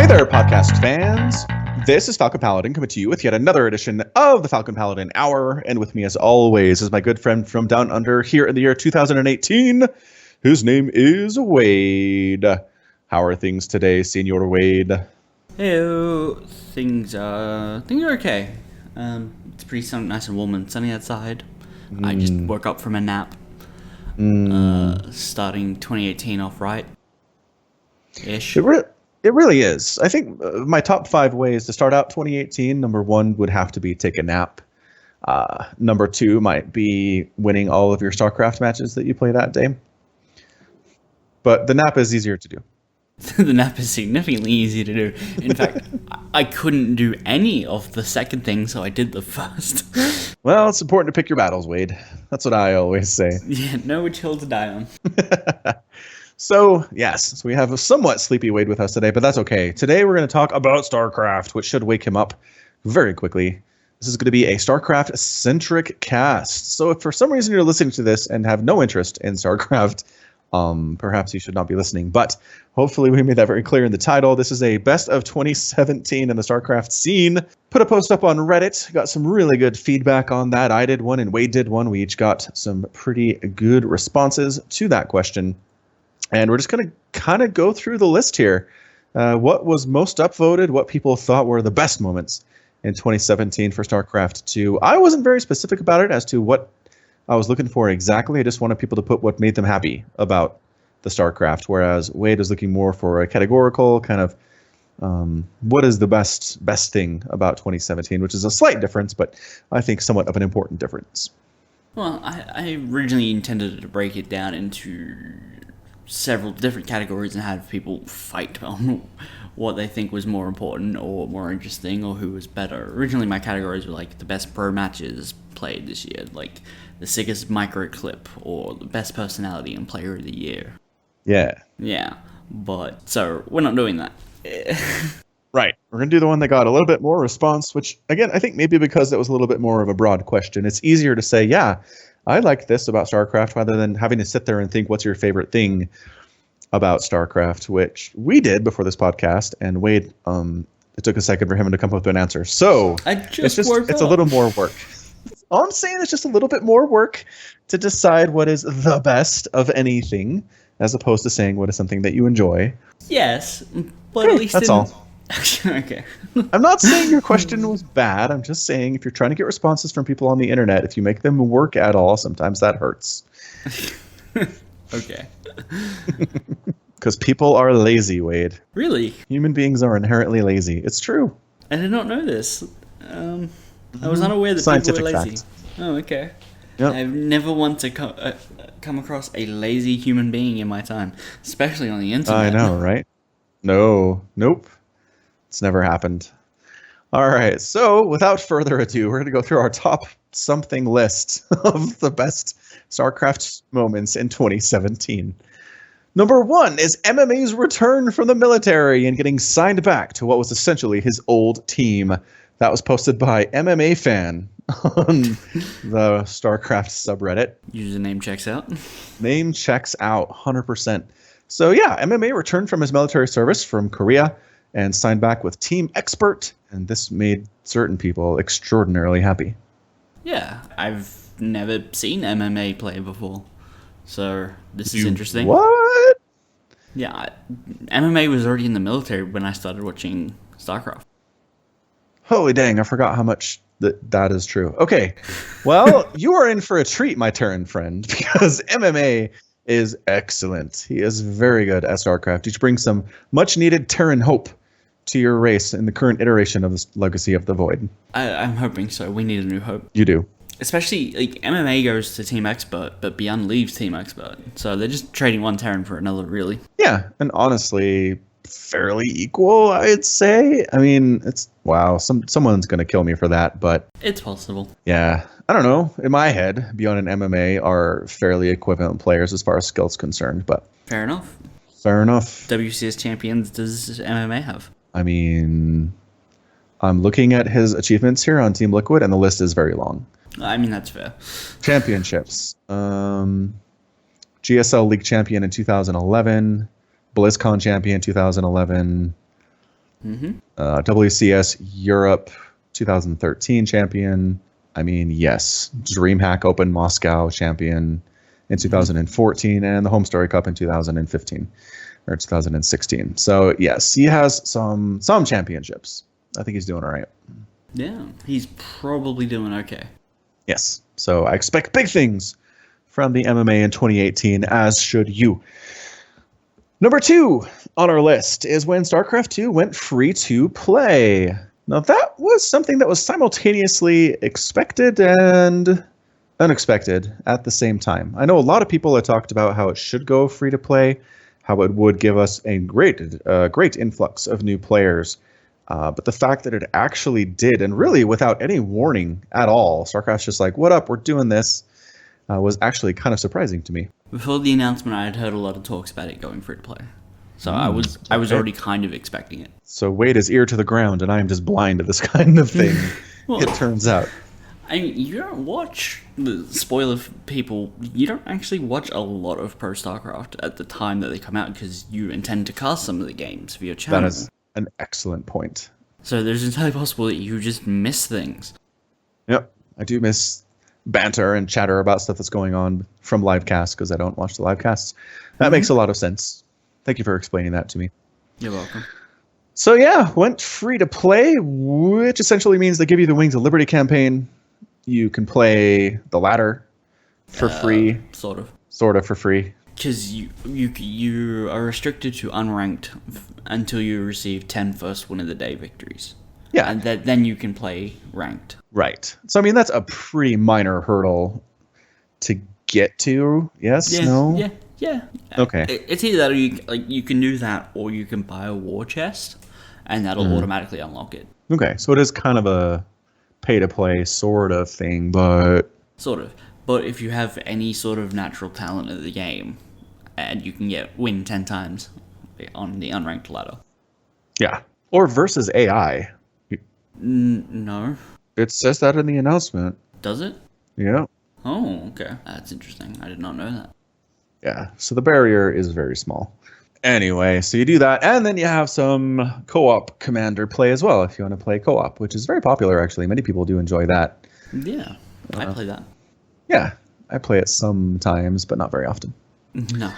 Hey there, podcast fans. This is Falcon Paladin coming to you with yet another edition of the Falcon Paladin Hour. And with me, as always, is my good friend from down under here in the year 2018, whose name is Wade. How are things today, Senor Wade? Hey, things are okay. It's pretty nice and warm and sunny outside. I just woke up from a nap. Starting 2018 off right-ish. It really is. I think my top 5 ways to start out 2018, number 1 would have to be take a nap. Number 2 might be winning all of your StarCraft matches that you play that day. But the nap is easier to do. The nap is significantly easier to do. In fact, I couldn't do any of the second thing, so I did the first. Well, it's important to pick your battles, Wade. That's what I always say. Yeah, know which hill to die on. So, yes, we have a somewhat sleepy Wade with us today, but that's okay. Today we're going to talk about StarCraft, which should wake him up very quickly. This is going to be a StarCraft-centric cast. So if for some reason you're listening to this and have no interest in StarCraft, perhaps you should not be listening. But hopefully we made that very clear in the title. This is a best of 2017 in the StarCraft scene. Put a post up on Reddit. Got some really good feedback on that. I did one and Wade did one. We each got some pretty good responses to that question. And we're just going to kind of go through the list here. What was most upvoted, what people thought were the best moments in 2017 for StarCraft 2. I wasn't very specific about it as to what I was looking for exactly. I just wanted people to put what made them happy about the StarCraft, whereas Wade is looking more for a categorical kind of what is the best thing about 2017, which is a slight difference, but I think somewhat of an important difference. Well, I originally intended to break it down into several different categories and have people fight on what they think was more important or more interesting or who was better. Originally, my categories were like the best pro matches played this year, like the sickest micro clip or the best personality and player of the year. Yeah, but so we're not doing that. Right. We're going to do the one that got a little bit more response, which, again, I think maybe because it was a little bit more of a broad question. It's easier to say, yeah, I like this about StarCraft rather than having to sit there and think, what's your favorite thing about StarCraft, which we did before this podcast. And Wade, it took a second for him to come up with an answer. So it's a little more work. All I'm saying is just a little bit more work to decide what is the best of anything, as opposed to saying what is something that you enjoy. Yes, but at least that's all. Okay. I'm not saying your question was bad. I'm just saying if you're trying to get responses from people on the internet, if you make them work at all, sometimes that hurts. Okay. Because people are lazy, Wade. Really? Human beings are inherently lazy. It's true. I did not know this. I was unaware that Scientific people were lazy. fact. Oh, okay. Yep. I've never once come across a lazy human being in my time, especially on the internet. I know, right? Nope. It's never happened. All right, so without further ado, we're going to go through our top something list of the best StarCraft moments in 2017. Number 1 is MMA's return from the military and getting signed back to what was essentially his old team. That was posted by MMA Fan on the StarCraft subreddit. Username checks out. Name checks out, 100%. So yeah, MMA returned from his military service from Korea and signed back with Team Expert, and this made certain people extraordinarily happy. Yeah, I've never seen MMA play before, so this is interesting. What? Yeah, MMA was already in the military when I started watching StarCraft. Holy dang, I forgot how much that is true. Okay, well, you are in for a treat, my Terran friend, because MMA is excellent. He is very good at StarCraft. He brings some much-needed Terran hope to your race in the current iteration of this Legacy of the Void. I'm hoping so. We need a new hope. You do. Especially, like, MMA goes to Team Expert, but Beyond leaves Team Expert. So they're just trading one Terran for another, really. Yeah, and honestly, fairly equal, I'd say. I mean, it's wow. Someone's going to kill me for that, but it's possible. Yeah. I don't know. In my head, Beyond and MMA are fairly equivalent players as far as skills concerned, but fair enough. WCS champions does MMA have? I mean, I'm looking at his achievements here on Team Liquid, and the list is very long. I mean, that's fair. Championships. GSL League champion in 2011. BlizzCon champion 2011. WCS Europe 2013 champion. I mean, yes. DreamHack Open Moscow champion in 2014 and the Home Story Cup in 2015 or 2016. So, yes, he has some championships. I think he's doing all right. Yeah, he's probably doing okay. Yes. So, I expect big things from the MMA in 2018, as should you. Number 2 on our list is when StarCraft 2 went free to play. Now, that was something that was simultaneously expected and unexpected at the same time. I know a lot of people have talked about how it should go free to play, how it would give us a great influx of new players. But the fact that it actually did, and really without any warning at all, StarCraft's just like, what up, we're doing this, was actually kind of surprising to me. Before the announcement, I had heard a lot of talks about it going free to play. So I was already kind of expecting it. So Wade is ear to the ground, and I am just blind to this kind of thing, Well, it turns out. I mean, you don't watch the spoiler people. You don't actually watch a lot of Pro StarCraft at the time that they come out because you intend to cast some of the games for your channel. That is an excellent point. So there's entirely possible that you just miss things. Yep, I do miss banter and chatter about stuff that's going on from live casts because I don't watch the live casts. That makes a lot of sense. Thank you for explaining that to me. You're welcome. So yeah, went free to play, which essentially means they give you the Wings of Liberty campaign. You can play the ladder for free. Sort of. Sort of for free. Because you are restricted to unranked until you receive 10 first win of the day victories. Yeah. And then you can play ranked. Right. So I mean that's a pretty minor hurdle to get to. Yes? Yeah, no? Yeah. Okay. It's either that or you can do that or you can buy a war chest and that'll automatically unlock it. Okay. So it is kind of a pay to play sort of thing, but Sort of. But if you have any sort of natural talent in the game, and you can win 10 times on the unranked ladder. yeah. Or versus AI. No. It says that in the announcement. Does it? Yeah. Oh, okay. That's interesting. I did not know that. Yeah. So the barrier is very small. Anyway, so you do that, and then you have some co-op commander play as well if you want to play co-op, which is very popular actually. Many people do enjoy that. Yeah. I play that. Yeah. I play it sometimes, but not very often. No.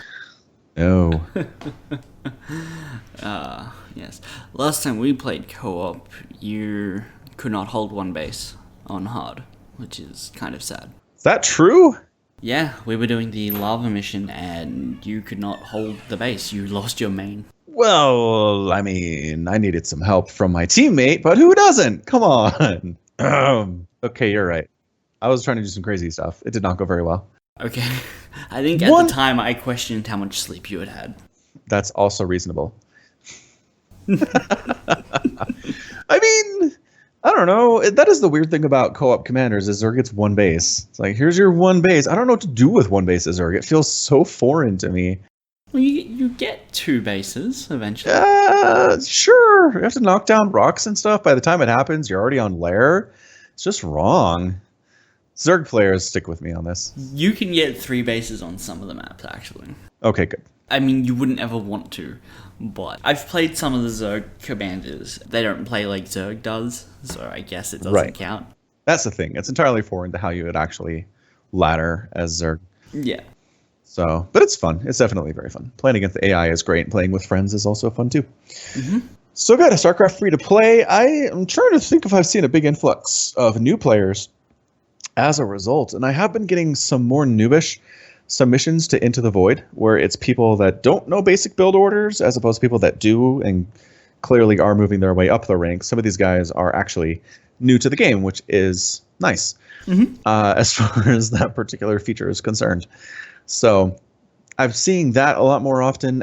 No. Yes. Last time we played co-op, you could not hold one base on hard, which is kind of sad. Is that true? Yeah, we were doing the lava mission and you could not hold the base. You lost your main. Well, I mean, I needed some help from my teammate, but who doesn't? Come on. Okay, you're right. I was trying to do some crazy stuff. It did not go very well. Okay. I think at the time I questioned how much sleep you had had. That's also reasonable. I mean, I don't know. That is the weird thing about co-op commanders is Zerg gets one base. It's like, here's your one base. I don't know what to do with one base as Zerg. It feels so foreign to me. Well, you get 2 bases eventually. Sure. You have to knock down rocks and stuff. By the time it happens, you're already on lair. It's just wrong. Zerg players, stick with me on this. You can get 3 bases on some of the maps, actually. Okay, good. I mean, you wouldn't ever want to, but I've played some of the Zerg commanders. They don't play like Zerg does, so I guess it doesn't count. That's the thing. It's entirely foreign to how you would actually ladder as Zerg. Yeah. So, but it's fun. It's definitely very fun. Playing against the AI is great. Playing with friends is also fun too. So good. StarCraft free to play. I am trying to think if I've seen a big influx of new players as a result, and I have been getting some more noobish submissions to Into the Void, where it's people that don't know basic build orders as opposed to people that do and clearly are moving their way up the ranks. Some of these guys are actually new to the game, which is nice as far as that particular feature is concerned. So I'm seeing that a lot more often.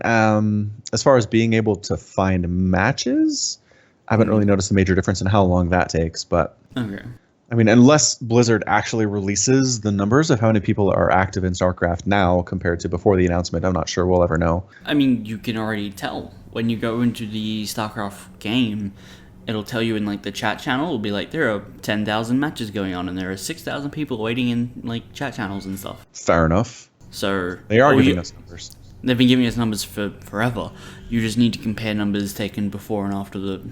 As far as being able to find matches, I haven't really noticed a major difference in how long that takes. But Okay. I mean, unless Blizzard actually releases the numbers of how many people are active in StarCraft now compared to before the announcement, I'm not sure we'll ever know. I mean, you can already tell. When you go into the StarCraft game, it'll tell you in like the chat channel, it'll be like, there are 10,000 matches going on and there are 6,000 people waiting in like chat channels and stuff. Fair enough. So They are giving us numbers. They've been giving us numbers for forever. You just need to compare numbers taken before and after the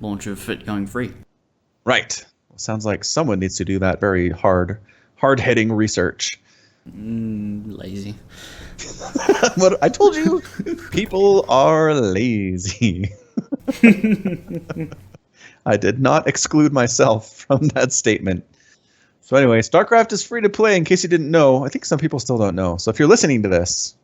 launch of it going free. Right. Sounds like someone needs to do that very hard-hitting research. Lazy. What I told you, people are lazy. I did not exclude myself from that statement. So anyway, StarCraft is free to play in case you didn't know. I think some people still don't know. So if you're listening to this,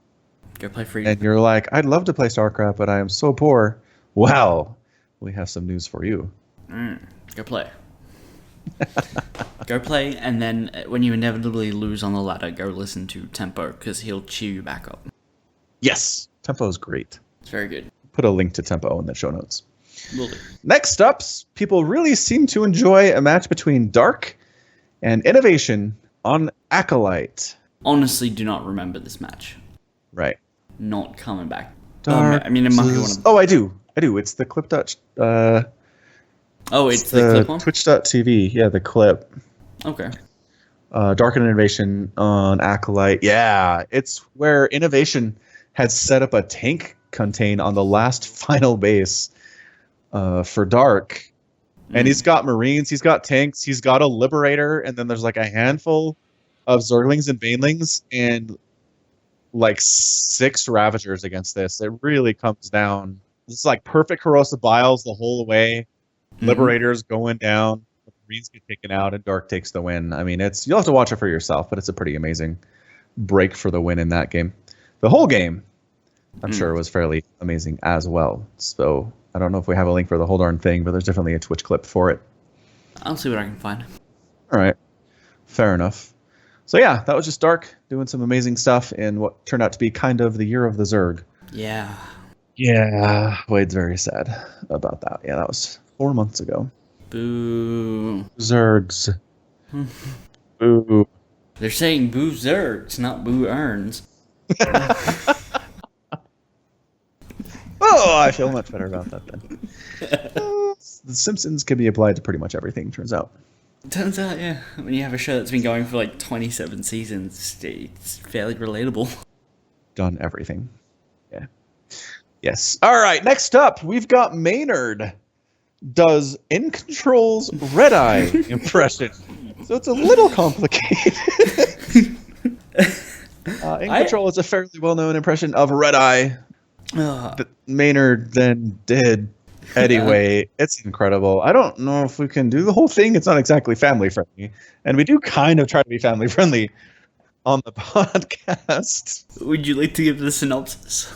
Go play free. and you're like, I'd love to play StarCraft, but I am so poor. Well, we have some news for you. Go play. Go play, and then when you inevitably lose on the ladder, go listen to Tempo, because he'll cheer you back up. Yes, Tempo is great. It's very good. Put a link to Tempo in the show notes. Will do. Next up, people really seem to enjoy a match between Dark and Innovation on Acolyte. Honestly, do not remember this match. Right. Not coming back. Dark I mean, it might be one of them. Oh, I do. It's the clip. Oh, it's the clip one? Twitch.tv. Yeah, the clip. Okay. Dark and Innovation on Acolyte. Yeah, it's where Innovation had set up a tank contain on the last final base for Dark. And he's got Marines, he's got tanks, he's got a Liberator, and then there's like a handful of Zerglings and Banelings, and like 6 Ravagers against this. It really comes down. It's like perfect Corrosive Biles the whole way. Liberators going down, Marines get taken out, and Dark takes the win. I mean, you'll have to watch it for yourself, but it's a pretty amazing break for the win in that game. The whole game, I'm sure, was fairly amazing as well. So I don't know if we have a link for the whole darn thing, but there's definitely a Twitch clip for it. I'll see what I can find. All right. Fair enough. So yeah, that was just Dark doing some amazing stuff in what turned out to be kind of the year of the Zerg. Yeah. Yeah. Wade's very sad about that. Yeah, that was 4 months ago. Boo. Zergs. Boo. They're saying boo Zergs, not boo Earns. Oh, I feel much better about that then. The Simpsons can be applied to pretty much everything, turns out. Turns out, yeah. When you have a show that's been going for like 27 seasons, it's fairly relatable. Done everything. Yeah. Yes. All right, next up, we've got Maynard does In Control's Red Eye impression. So it's a little complicated. In Control is a fairly well-known impression of Red Eye that Maynard then did. Anyway, it's incredible. I don't know if we can do the whole thing. It's not exactly family friendly. And we do kind of try to be family friendly on the podcast. Would you like to give the synopsis?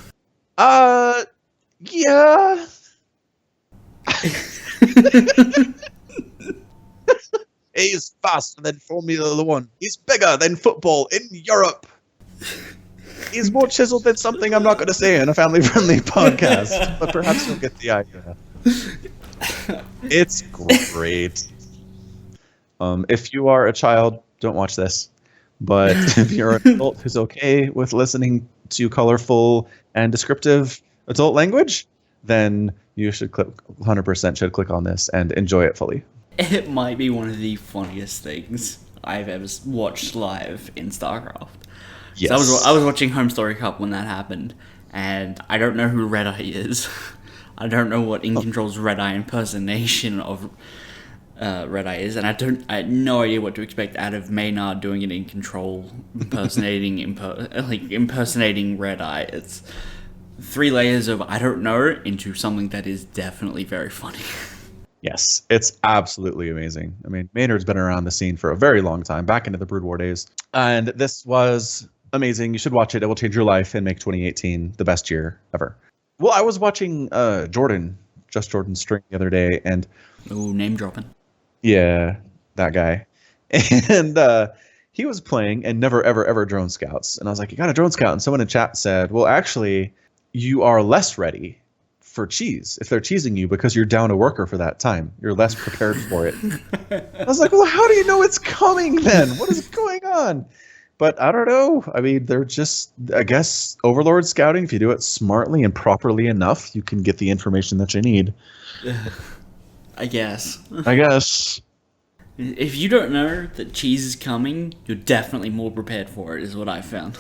Yeah. He's faster than Formula One. He's bigger than football in Europe. He's more chiseled than something I'm not going to say in a family-friendly podcast, but perhaps you'll get the idea. It's great. If you are a child, don't watch this. But if you're an adult who's okay with listening to colorful and descriptive adult language, then you should 100% should click on this and enjoy it fully. It might be one of the funniest things I've ever watched live in StarCraft. Yes. So I was watching Home Story Cup when that happened, and I don't know who Red Eye is. I don't know what In Control's Red Eye impersonation of Red Eye is, and I had no idea what to expect out of Maynard doing an In Control impersonating Red Eye. It's 3 layers of I don't know into something that is definitely very funny. Yes, it's absolutely amazing. I mean, Maynard's been around the scene for a very long time, back into the Brood War days. And this was amazing. You should watch it. It will change your life and make 2018 the best year ever. Well, I was watching Jordan stream the other day, and Ooh, name dropping. Yeah, that guy. And he was playing and never, ever, ever drone scouts. And I was like, you got a drone scout? And someone in chat said, well, actually, you are less ready for cheese if they're cheesing you because you're down a worker for that time. You're less prepared for it. I was like, well, how do you know it's coming then? What is going on? But I don't know. I mean, they're just, I guess, Overlord scouting. If you do it smartly and properly enough, you can get the information that you need. I guess. If you don't know that cheese is coming, you're definitely more prepared for it, is what I found.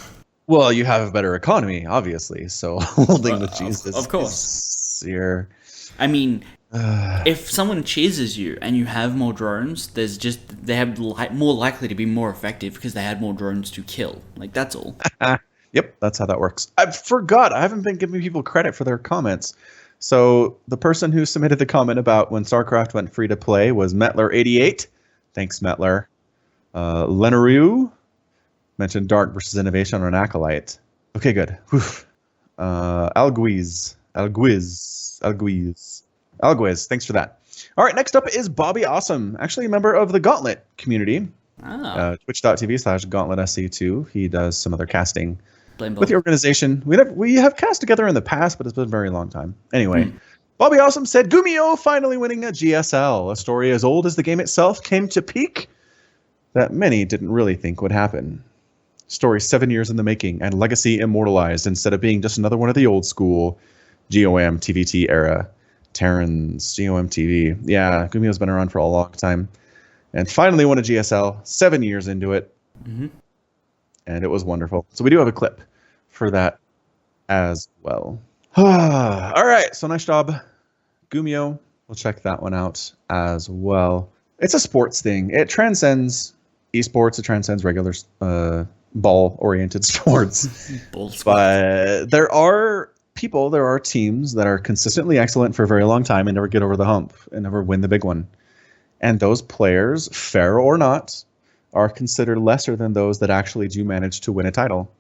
Well, you have a better economy, obviously. So holding the cheese of course. is your. I mean, if someone cheeses you and you have more drones, they have more likely to be more effective because they had more drones to kill. Like, that's all. Yep, that's how that works. I forgot. I haven't been giving people credit for their comments. So the person who submitted the comment about when StarCraft went free to play was Metler88. Thanks, Metler. Lenaru mentioned Dark versus Innovation on an Acolyte. Okay, good. Alguiz. Thanks for that. All right, next up is Bobby Awesome, actually a member of the Gauntlet community. Twitch.tv/Gauntlet SC2. He does some other casting with the organization. We have cast together in the past, but it's been a very long time. Anyway, Bobby Awesome said, Gumio finally winning a GSL. A story as old as the game itself came to peak that many didn't really think would happen. Story 7 years in the making and legacy immortalized instead of being just another one of the old school GOM TVT era. Terran's GOM TV. Yeah, Gumio's been around for a long time. And finally won a GSL 7 years into it. Mm-hmm. And it was wonderful. So we do have a clip for that as well. All right, so nice job, Gumio. We'll check that one out as well. It's a sports thing. It transcends esports. It transcends regular ball-oriented sports. But there are teams that are consistently excellent for a very long time and never get over the hump and never win the big one. And those players, fair or not, are considered lesser than those that actually do manage to win a title.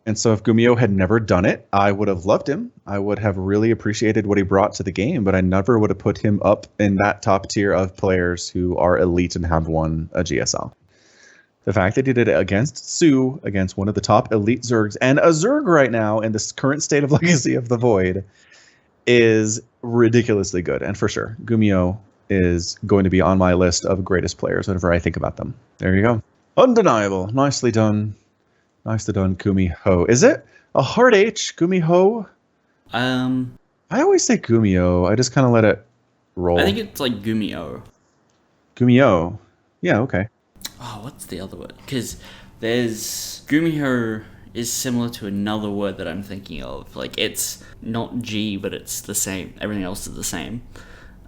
And so if Gumio had never done it, I would have loved him. I would have really appreciated what he brought to the game, but I never would have put him up in that top tier of players who are elite and have won a GSL. The fact that he did it against Sue, against one of the top elite Zergs, and a Zerg right now in this current state of Legacy of the Void, is ridiculously good. And for sure, Gumio is going to be on my list of greatest players whenever I think about them. There you go. Undeniable. Nicely done. Nicely done, Gumiho. Is it a hard H, Gumiho? I always say Gumio. I just kind of let it roll. I think it's like Gumio. Gumio. Yeah, okay. Oh, what's the other word? Because there's... Gumiho is similar to another word that I'm thinking of. Like, it's not G, but it's the same. Everything else is the same.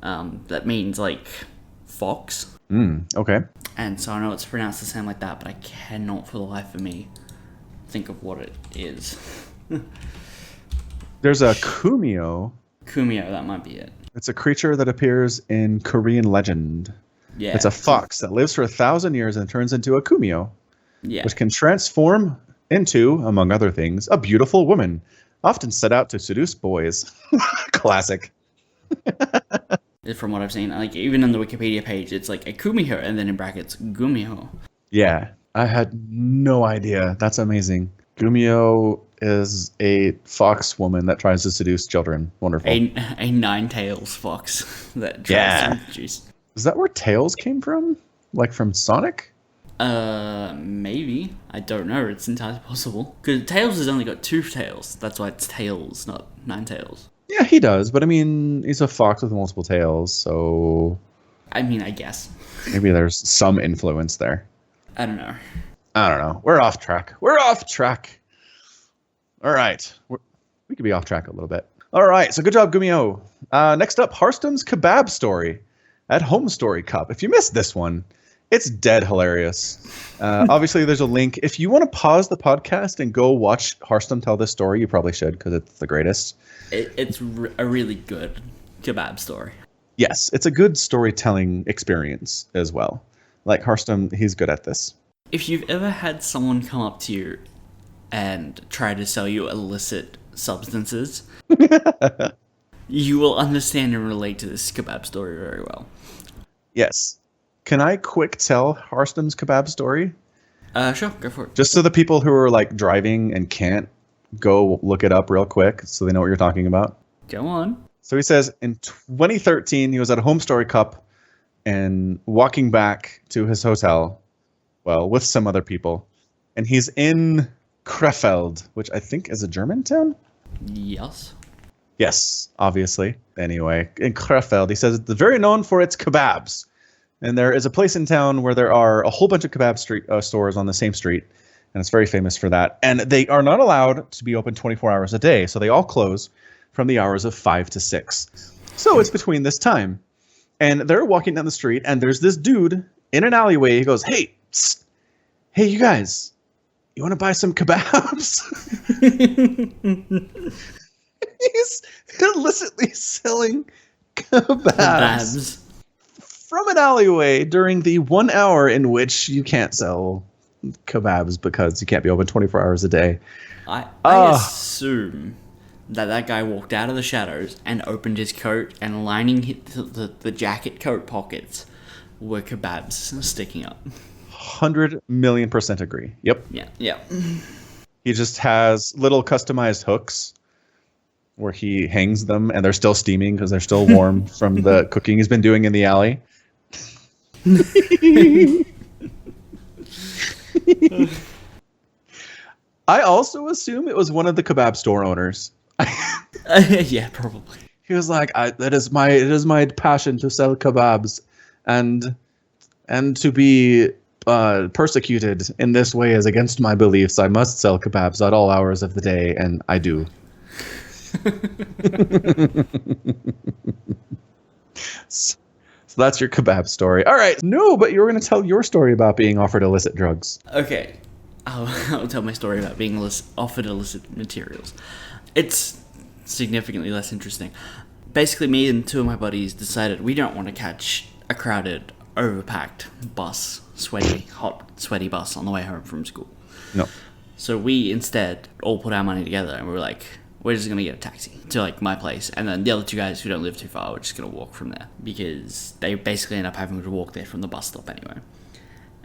That means, like, fox. Okay. And so I know it's pronounced the same like that, but I cannot for the life of me think of what it is. There's a Kumio. Kumio, that might be it. It's a creature that appears in Korean legend. Yeah. It's a fox that lives for 1,000 years and turns into a Kumio. Yeah. Which can transform into, among other things, a beautiful woman, often set out to seduce boys. Classic. From what I've seen, like even on the Wikipedia page, it's like a Kumiho and then in brackets Gumiho. Yeah, I had no idea. That's amazing. Gumio is a fox woman that tries to seduce children. Wonderful. A nine-tails fox that tries to introduce. Is that where tails came from? Like from Sonic? Maybe. I don't know. It's entirely possible. Because Tails has only got 2 tails. That's why it's tails, not 9 tails. Yeah, he does. But I mean, he's a fox with multiple tails, so... I mean, I guess. Maybe there's some influence there. I don't know. We're off track. All right. We could be off track a little bit. All right. So good job, Gumio. Next up, Hearthstone's Kebab Story at Home Story Cup. If you missed this one, it's dead hilarious. Obviously, there's a link. If you want to pause the podcast and go watch Hearthstone tell this story, you probably should because it's the greatest. It's a really good kebab story. Yes, it's a good storytelling experience as well. Like Hearthstone, he's good at this. If you've ever had someone come up to you and try to sell you illicit substances, you will understand and relate to this kebab story very well. Yes. Can I quick tell Hearthstone's kebab story? Sure, go for it. Just so the people who are like driving and can't go look it up real quick so they know what you're talking about. Go on. So he says in 2013, he was at a Home Story Cup and walking back to his hotel, well, with some other people. And he's in Krefeld, which I think is a German town? Yes. Yes, obviously. Anyway, in Krefeld, he says it's very known for its kebabs. And there is a place in town where there are a whole bunch of kebab stores on the same street. and it's very famous for that. And they are not allowed to be open 24 hours a day, so they all close from the hours of 5 to 6. So it's between this time. And they're walking down the street, and there's this dude in an alleyway. He goes, hey, psst, hey, you guys, you want to buy some kebabs? He's illicitly selling kebabs from an alleyway during the 1 hour in which you can't sell kebabs because you can't be open 24 hours a day. I assume that guy walked out of the shadows and opened his coat, and lining the jacket coat pockets were kebabs sticking up. 100,000,000% agree. Yep. Yeah. He just has little customized hooks where he hangs them, and they're still steaming because they're still warm from the cooking he's been doing in the alley. I also assume it was one of the kebab store owners. Yeah, probably. He was like, it is my passion to sell kebabs and to be persecuted in this way is against my beliefs. I must sell kebabs at all hours of the day, and I do. So that's your kebab story. All right. No, but you were going to tell your story about being offered illicit drugs. Okay. I'll tell my story about being offered illicit materials. It's significantly less interesting. Basically, me and two of my buddies decided we don't want to catch a crowded, overpacked bus, hot, sweaty bus on the way home from school. No. So we instead all put our money together, and we were like, we're just going to get a taxi to like my place. And then the other two guys who don't live too far, we're just going to walk from there, because they basically end up having to walk there from the bus stop anyway.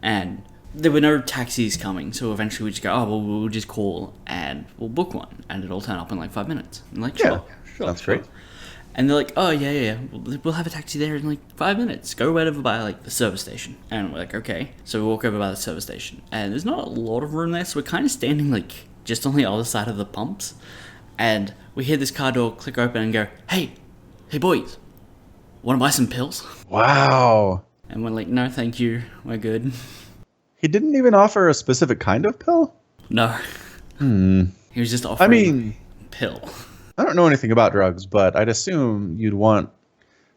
And there were no taxis coming, so eventually we just go, we'll just call and we'll book one, and it'll turn up in like 5 minutes. And like, sure, that's great. And they're like, oh yeah, we'll have a taxi there in like 5 minutes. Go right over by like the service station. And we're like, okay. So we walk over by the service station, and there's not a lot of room there, so we're kind of standing like just on the other side of the pumps. And we hear this car door click open and go, hey boys, want to buy some pills? Wow. And we're like, no, thank you, we're good. He didn't even offer a specific kind of pill? No. He was just offering pill. I don't know anything about drugs, but I'd assume you'd want...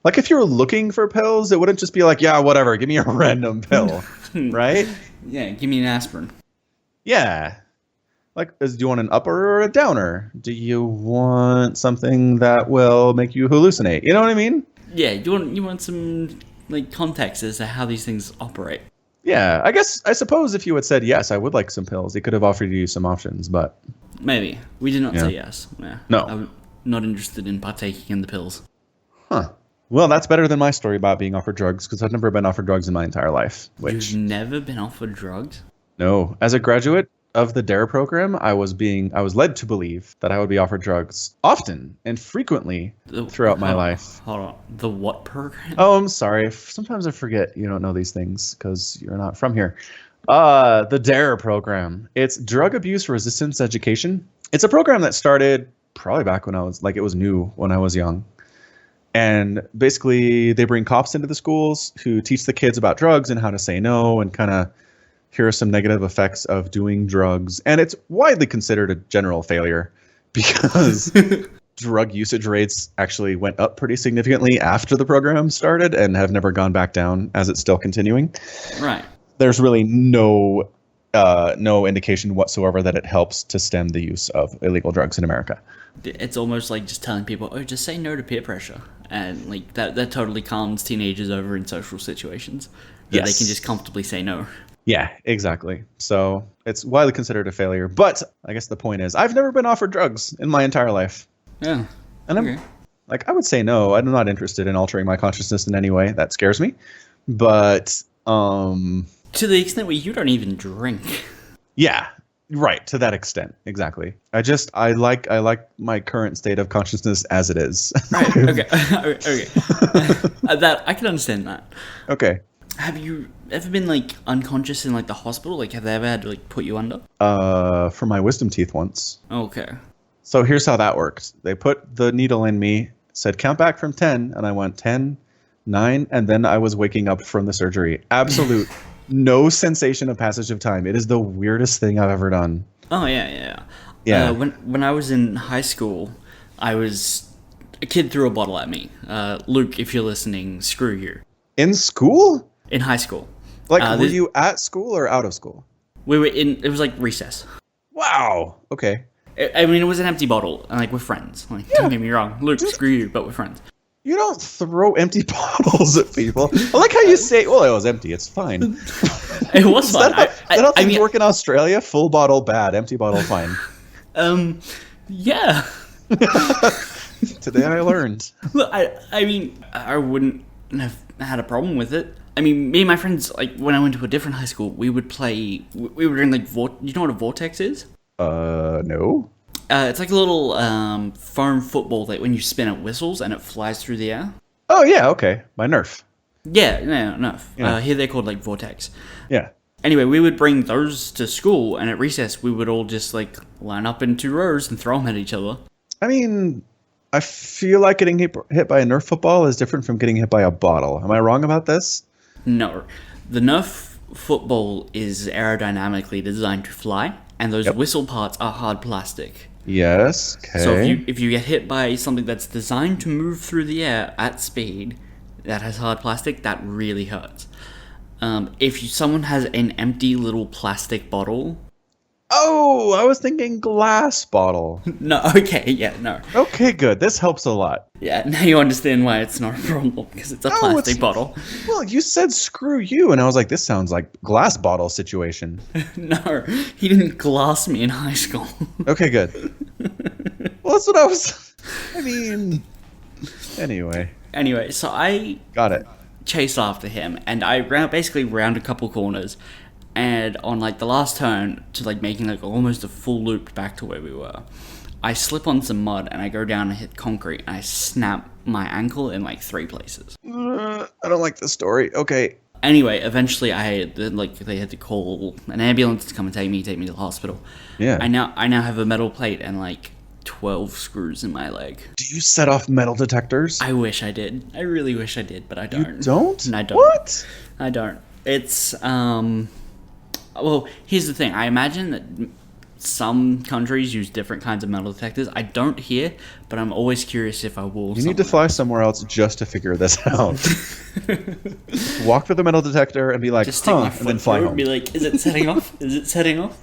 Like, if you were looking for pills, it wouldn't just be like, yeah, whatever, give me a random pill, right? Yeah, give me an aspirin. Yeah. Like, do you want an upper or a downer? Do you want something that will make you hallucinate? You know what I mean? Yeah, you want some like context as to how these things operate. Yeah, I suppose if you had said yes, I would like some pills, he could have offered you some options, but... Maybe. We did not say yes. Yeah. No. I'm not interested in partaking in the pills. Huh. Well, that's better than my story about being offered drugs, because I've never been offered drugs in my entire life. You've never been offered drugs? No. As a graduate of the DARE program, I was led to believe that I would be offered drugs often and frequently throughout my life. Hold on. The what program? Oh, I'm sorry. Sometimes I forget you don't know these things because you're not from here. The DARE program. It's Drug Abuse Resistance Education. It's a program that started probably back when it was new when I was young. And basically they bring cops into the schools who teach the kids about drugs and how to say no, and kind of here are some negative effects of doing drugs. And it's widely considered a general failure because drug usage rates actually went up pretty significantly after the program started and have never gone back down as it's still continuing. Right. There's really no indication whatsoever that it helps to stem the use of illegal drugs in America. It's almost like just telling people, just say no to peer pressure. And like that totally calms teenagers over in social situations. Yes. They can just comfortably say no. Yeah, exactly. So it's widely considered a failure. But I guess the point is, I've never been offered drugs in my entire life. Yeah. And I'm like, I would say no. I'm not interested in altering my consciousness in any way. That scares me. But to the extent where you don't even drink. Yeah, right. To that extent, exactly. I like my current state of consciousness as it is. Right. Okay. Okay. That I can understand that. Okay. Have you ever been like unconscious in like the hospital? Like, have they ever had to like put you under? For my wisdom teeth once. Okay. So here's how that worked. They put the needle in me, said count back from 10, and I went 10, 9, and then I was waking up from the surgery. Absolute no sensation of passage of time. It is the weirdest thing I've ever done. Oh yeah. Yeah. When I was in high school, a kid threw a bottle at me. Luke, if you're listening, screw you. In school? In high school. Like, were you at school or out of school? We were in. It was like recess. Wow. Okay. I mean, it was an empty bottle, and like we're friends. Like, don't get me wrong, Luke, screw you, but we're friends. You don't throw empty bottles at people. I like how you say, "Well, it was empty. It's fine." It was fine. I mean, work in Australia. Full bottle bad. Empty bottle fine. Yeah. Today I learned. Look, I mean, I wouldn't have had a problem with it. I mean, me and my friends, like, when I went to a different high school, we would play, we were in, like, you know what a vortex is? No. It's like a little, foam football that when you spin it whistles and it flies through the air. Oh, yeah, okay. My Nerf. Yeah, no. Yeah. Here they're called, like, vortex. Yeah. Anyway, we would bring those to school, and at recess, we would all just, like, line up in 2 rows and throw them at each other. I mean, I feel like getting hit by a Nerf football is different from getting hit by a bottle. Am I wrong about this? No. The Nerf football is aerodynamically designed to fly, and those whistle parts are hard plastic. Yes. Okay. So if you get hit by something that's designed to move through the air at speed that has hard plastic, that really hurts. If someone has an empty little plastic bottle... Oh, I was thinking glass bottle. No, okay, yeah, no. Okay, good. This helps a lot. Yeah, now you understand why it's not a problem, because it's a plastic bottle. Well, you said screw you, and I was like, this sounds like glass bottle situation. No, he didn't glass me in high school. Okay, good. Well, that's what I was... I mean... Anyway, so I... Got it. Chased after him, and I basically round a couple corners, and on like the last turn to like making like almost a full loop back to where we were, I slip on some mud and I go down and hit concrete and I snap my ankle in like 3 places. I don't like this story. Okay. Anyway, eventually they had to call an ambulance to come and take me to the hospital. Yeah. I now have a metal plate and like 12 screws in my leg. Do you set off metal detectors? I wish I did. I really wish I did, but I don't. You don't? I don't. What? I don't. It's well, here's the thing. I imagine that some countries use different kinds of metal detectors. I don't here, but I'm always curious if I will. You need to fly somewhere else just to figure this out. Walk through the metal detector and be like, just stick my and then fly home. And be like, is it setting off? Is it setting off?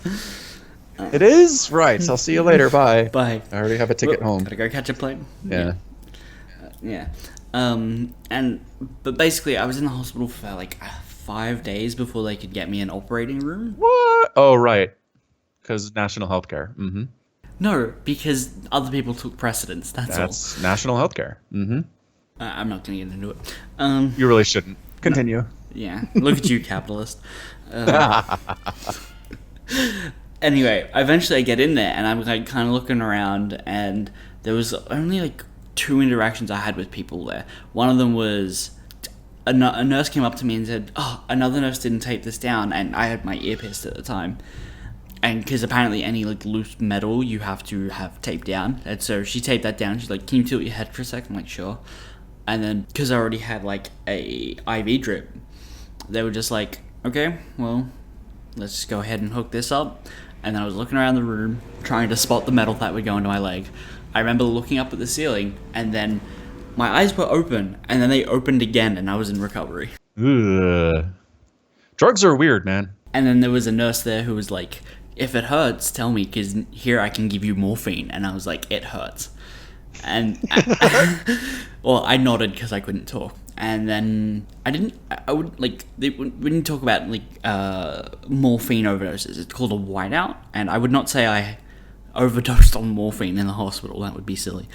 It is? Right. I'll see you later. Bye. Bye. I already have a ticket home. Gotta go catch a plane. Yeah. Yeah. But basically, I was in the hospital for like 5 days before they could get me an operating room. What? Oh, right. Because national healthcare. Mm-hmm. No, because other people took precedence. That's all. National healthcare. Mm-hmm. I'm not going to get into it. You really shouldn't. Continue. No. Yeah. Look at you, capitalist. Anyway, eventually I get in there and I'm like kind of looking around, and there was only like 2 interactions I had with people there. One of them was a nurse came up to me and said, "Oh, another nurse didn't tape this down," and I had my ear pierced at the time. And because apparently any like loose metal you have to have taped down, and so she taped that down. She's like, "Can you tilt your head for a sec?" I'm like, "Sure." And then because I already had like a IV drip, they were just like, "Okay, well, let's just go ahead and hook this up." And then I was looking around the room, trying to spot the metal that would go into my leg. I remember looking up at the ceiling, and then my eyes were open, and then they opened again, and I was in recovery. Ugh. Drugs are weird, man. And then there was a nurse there who was like, "If it hurts, tell me, because here I can give you morphine." And I was like, "It hurts." And well, I nodded because I couldn't talk. And then I would like, when you talk about like morphine overdoses, it's called a whiteout. And I would not say I overdosed on morphine in the hospital. That would be silly.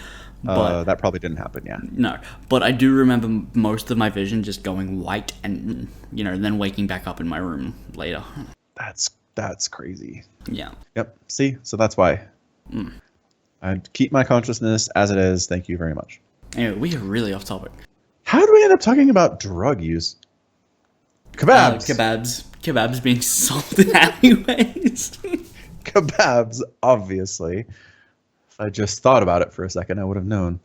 But that probably didn't happen, yeah. No, but I do remember most of my vision just going white, and then waking back up in my room later. That's crazy. Yeah. Yep. See, so that's why. I'd keep my consciousness as it is. Thank you very much. Anyway, we are really off topic. How did we end up talking about drug use? Kebabs. Kebabs being sold in alleyways. Kebabs, obviously. If I just thought about it for a second, I would have known.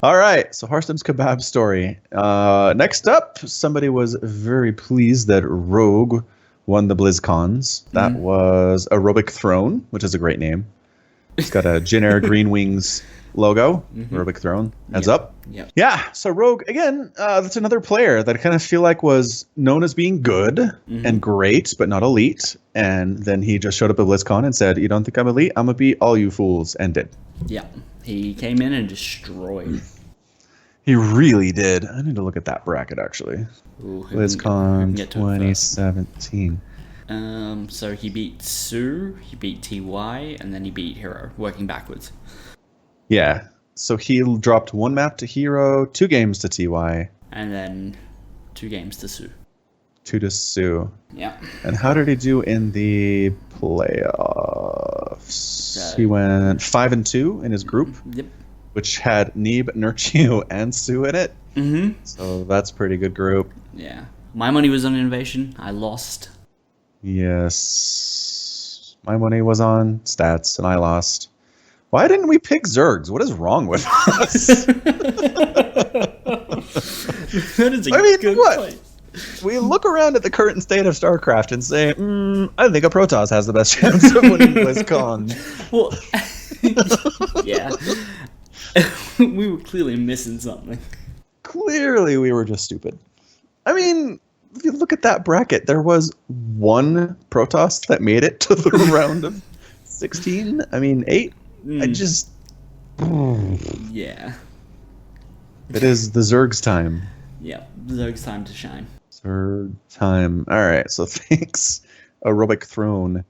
All right, so Harston's kebab story. Next up, somebody was very pleased that Rogue won the BlizzCons. That was Aerobic Throne, which is a great name. It's got a Jin Air Green Wings logo. Aerobic Throne. Heads up. Yep. Yeah, so Rogue, again, that's another player that I kind of feel like was known as being good and great, but not elite. And then he just showed up at BlizzCon and said, you don't think I'm elite? I'm going to beat all you fools, and did. Yeah. He came in and destroyed. He really did. I need to look at that bracket, actually. Ooh, BlizzCon 2017. So he beat Sue, he beat TY, and then he beat Hero, working backwards. Yeah. So he dropped 1 map to Hero, 2 games to TY. And then 2 games to Sue. 2 to Sue. Yeah. And how did he do in the playoffs? He went 5-2 in his group. Yep. Which had Neeb, Nurchu, and Sue in it. So that's a pretty good group. Yeah. My money was on Innovation. I lost. Yes. My money was on stats, and I lost. Why didn't we pick Zergs? What is wrong with us? That is a good point. We look around at the current state of StarCraft and say, I think a Protoss has the best chance of winning BlizzCon. Well, yeah. We were clearly missing something. Clearly, we were just stupid. I mean, if you look at that bracket, there was 1 Protoss that made it to the round of 16. I mean, 8. I just... Yeah. It is the Zerg's time. Yeah, Zerg's time to shine. Zerg time. All right, so thanks, Aerobic Throne,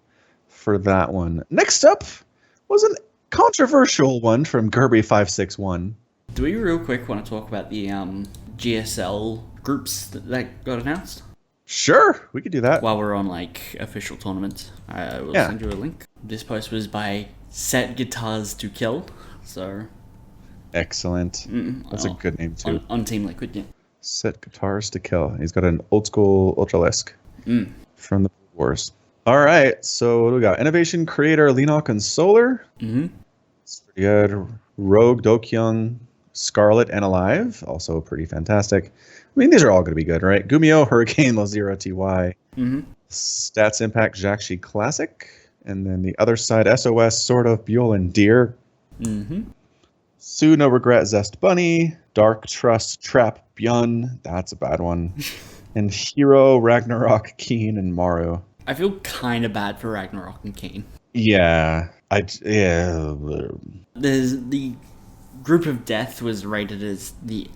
for that one. Next up was an controversial one from Kirby561. Do we real quick want to talk about the GSL groups that got announced? Sure, we could do that. While we're on like official tournaments, I will send you a link. This post was by Set Guitars to Kill, so excellent. That's a good name too. On Team Liquid, yeah. Set Guitars to Kill. He's got an old school Ultralisk from the Wars. All right, so what do we got? Innovation Creator, Lenok and Solar. It's pretty good. Rogue, Dokyung, Scarlet, and Alive. Also pretty fantastic. I mean, these are all going to be good, right? Gumio, Hurricane, Lazira, TY. Stats Impact, Jakshi Classic. And then the other side, SOS, Sort of, Buell, and Deer. Sue, No Regret, Zest Bunny. Dark Trust, Trap, Byun. That's a bad one. And Hero, Ragnarok, Keen, and Maru. I feel kind of bad for Ragnarok and Keen. Yeah. There's the Group of Death was rated as the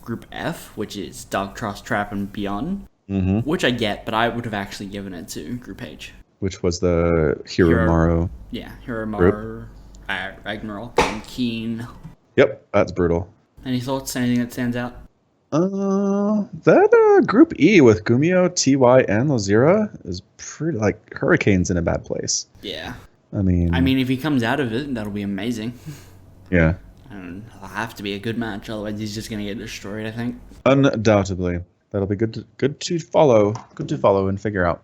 Group F, which is Dark Trust, Trap, and Beyond. Which I get, but I would have actually given it to Group H. Which was the Hero Maru. Yeah, Hero Maru, Ragnarok, and Keen. Yep, that's brutal. Any thoughts? Anything that stands out? That Group E with Gumio, TY, and Lazira is pretty, like, Hurricane's in a bad place. Yeah. I mean, if he comes out of it, that'll be amazing. Yeah. And it'll have to be a good match, otherwise he's just gonna get destroyed, I think. Undoubtedly. That'll be good to follow. Good to follow and figure out.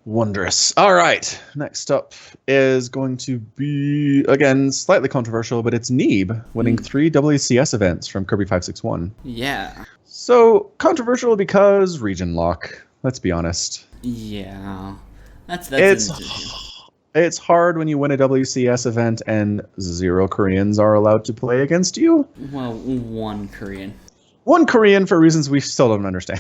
Wondrous. All right. Next up is going to be, again, slightly controversial, but it's Neeb winning 3 WCS events from Kirby561. Yeah. So, controversial because region lock. Let's be honest. Yeah. That's it's hard when you win a WCS event and 0 Koreans are allowed to play against you. Well, 1 Korean. 1 Korean for reasons we still don't understand.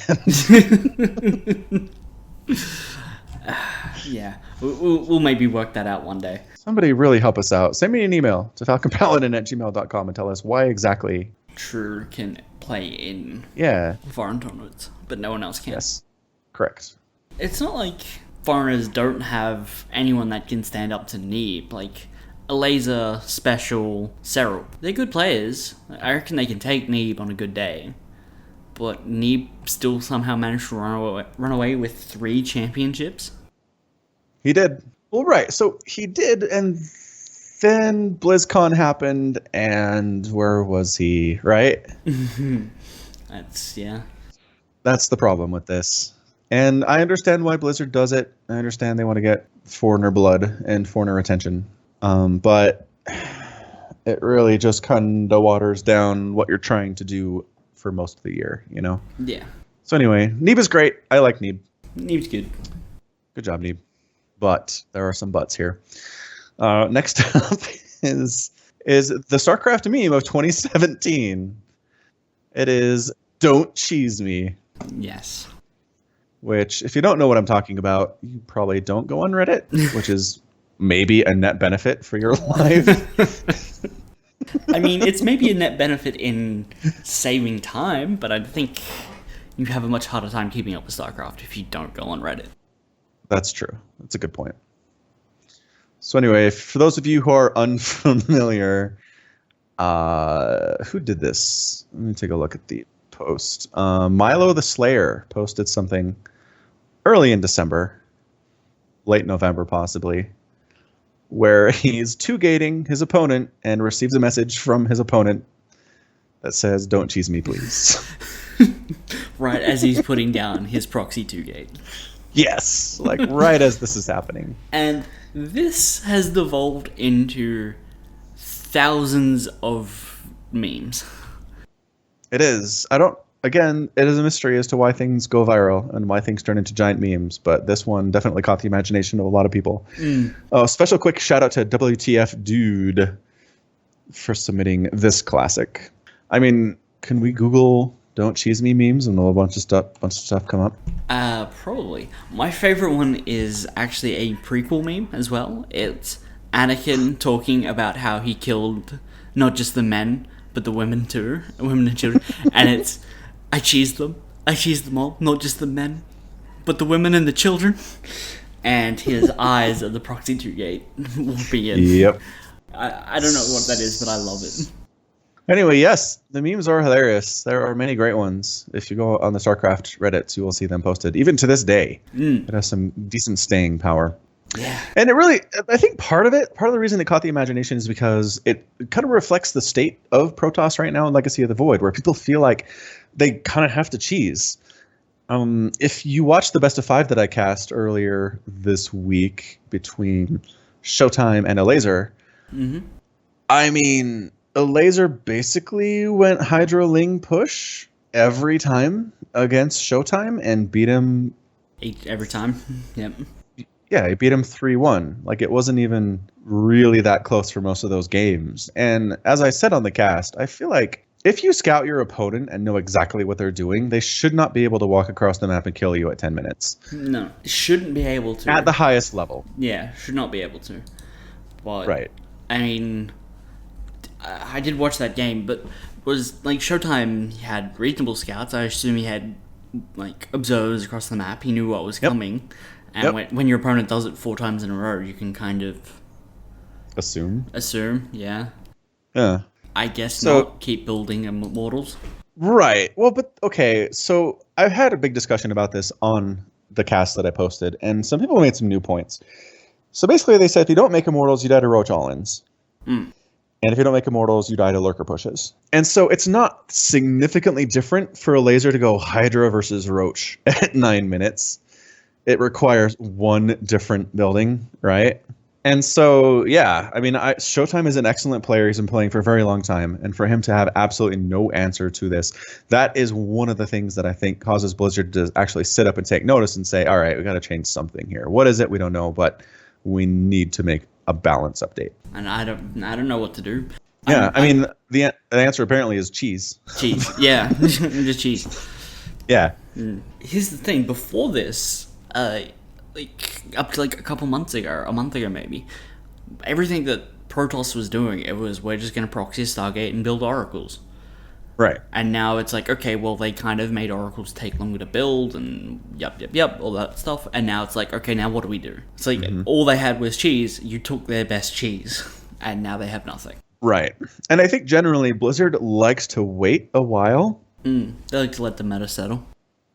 Yeah, we'll maybe work that out one day. Somebody really help us out. Send me an email to falconpaladin@gmail.com and tell us why exactly True can play in foreign tournaments, but no one else can. Yes, correct. It's not like foreigners don't have anyone that can stand up to Neeb. Like Laser, Special, Serral. They're good players. I reckon they can take Neeb on a good day. But Neeb still somehow managed to run away with 3 championships? He did. Well, right. So he did, and then BlizzCon happened, and where was he, right? That's the problem with this. And I understand why Blizzard does it. I understand they want to get foreigner blood and foreigner attention. But it really just kind of waters down what you're trying to do for most of the year, you know? Yeah. So anyway, Neeb is great. I like Neeb. Neeb's good. Good job, Neeb. But there are some buts here. Next up is the StarCraft meme of 2017. It is "Don't Cheese Me." Yes. Which, if you don't know what I'm talking about, you probably don't go on Reddit, which is maybe a net benefit for your life. I mean, it's maybe a net benefit in saving time, but I think you have a much harder time keeping up with StarCraft if you don't go on Reddit. That's true. That's a good point. So anyway, for those of you who are unfamiliar, who did this? Let me take a look at the post. Milo the Slayer posted something early in December, late November possibly, where he's two-gating his opponent and receives a message from his opponent that says, "Don't cheese me, please." Right as he's putting down his proxy 2-gate. Yes, like right as this is happening. And this has devolved into thousands of memes. It is. Again, it is a mystery as to why things go viral and why things turn into giant memes, but this one definitely caught the imagination of a lot of people. Oh, special quick shout out to WTF Dude for submitting this classic. I mean, can we Google "Don't Cheese Me" memes and a bunch of stuff come up? Probably. My favorite one is actually a prequel meme as well. It's Anakin talking about how he killed not just the men, but the women too, women and children. And it's, "I cheesed them all, not just the men, but the women and the children." And his eyes at the proxy 2-gate whooping it. Yep. I don't know what that is, but I love it. Anyway, yes, the memes are hilarious. There are many great ones. If you go on the StarCraft Reddits, you will see them posted. Even to this day, it has some decent staying power. Yeah. And it really, I think part of the reason it caught the imagination is because it kind of reflects the state of Protoss right now in Legacy of the Void, where people feel like they kind of have to cheese. If you watch the best of 5 that I cast earlier this week between Showtime and a laser, I mean, a laser basically went Hydro Ling push every time against Showtime and beat him every time. Yep. Yeah, he beat him 3-1. Like, it wasn't even really that close for most of those games. And as I said on the cast, I feel like if you scout your opponent and know exactly what they're doing, they should not be able to walk across the map and kill you at 10 minutes. No, shouldn't be able to. At the highest level. Yeah, should not be able to. But, right. I mean, I did watch that game, but was, like, Showtime had reasonable scouts. I assume he had, like, observers across the map. He knew what was coming. And when your opponent does it 4 times in a row, you can kind of... Assume, yeah. Yeah. I guess not keep building immortals. Right. Well, but, okay, so I've had a big discussion about this on the cast that I posted, and some people made some new points. So basically they said if you don't make immortals, you die to Roach all-ins. And if you don't make immortals, you die to lurker pushes. And so it's not significantly different for a laser to go Hydra versus Roach at 9 minutes. It requires one different building, right? And so, yeah, I mean, Showtime is an excellent player. He's been playing for a very long time. And for him to have absolutely no answer to this, that is one of the things that I think causes Blizzard to actually sit up and take notice and say, all right, we got to change something here. What is it? We don't know, but we need to make a balance update. And I don't know what to do. Yeah, I mean, the answer apparently is cheese. Cheese, yeah, just cheese. Yeah. Here's the thing. Before this, like up to like a month ago maybe, everything that Protoss was doing, it was we're just gonna proxy a Stargate and build oracles. Right. And now it's like, okay, well, they kind of made oracles take longer to build and yep, all that stuff. And now it's like, okay, now what do we do? It's like all they had was cheese. You took their best cheese, and now they have nothing. Right. And I think generally Blizzard likes to wait a while. They like to let the meta settle.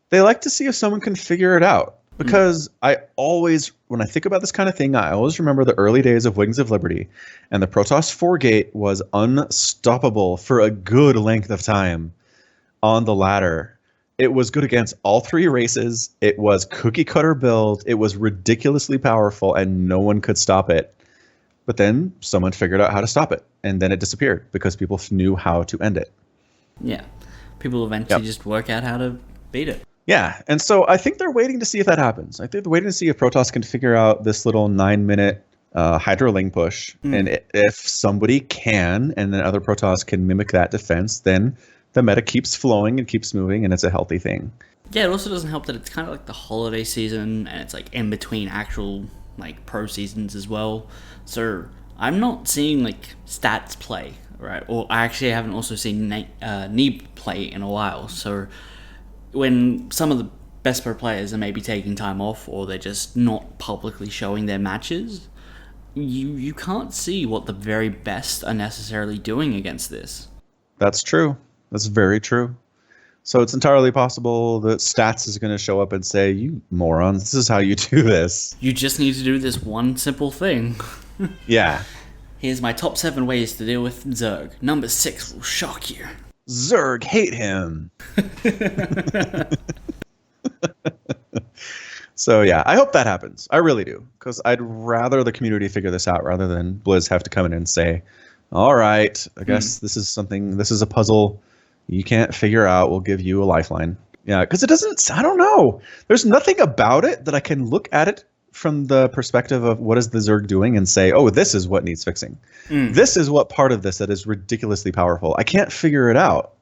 They like to see if someone can figure it out. Because I always, when I think about this kind of thing, I always remember the early days of Wings of Liberty. And the Protoss 4-gate was unstoppable for a good length of time on the ladder. It was good against all 3 races. It was cookie cutter build. It was ridiculously powerful, and no one could stop it. But then someone figured out how to stop it. And then it disappeared because people knew how to end it. Yeah. People eventually just work out how to beat it. Yeah, and so I think they're waiting to see if that happens. I think they're waiting to see if Protoss can figure out this little 9-minute Hydroling push. And if somebody can, and then other Protoss can mimic that defense, then the meta keeps flowing and keeps moving, and it's a healthy thing. Yeah, it also doesn't help that it's kind of like the holiday season, and it's like in between actual like pro seasons as well. So I'm not seeing like stats play, right? Or I actually haven't also seen Neeb play in a while. So when some of the best pro players are maybe taking time off, or they're just not publicly showing their matches, you can't see what the very best are necessarily doing against this. That's true. That's very true. So it's entirely possible that Stats is going to show up and say, "You morons, this is how you do this. You just need to do this one simple thing." Yeah. Here's my top 7 ways to deal with Zerg. Number 6 will shock you. Zerg, hate him. So yeah, I hope that happens. I really do, because I'd rather the community figure this out rather than Blizz have to come in and say, "All right, I guess this is a puzzle you can't figure out. We'll give you a lifeline." Yeah, because it doesn't. I don't know. There's nothing about it that I can look at it from the perspective of what is the Zerg doing and say, "Oh, this is what needs fixing. This is what part of this that is ridiculously powerful." I can't figure it out.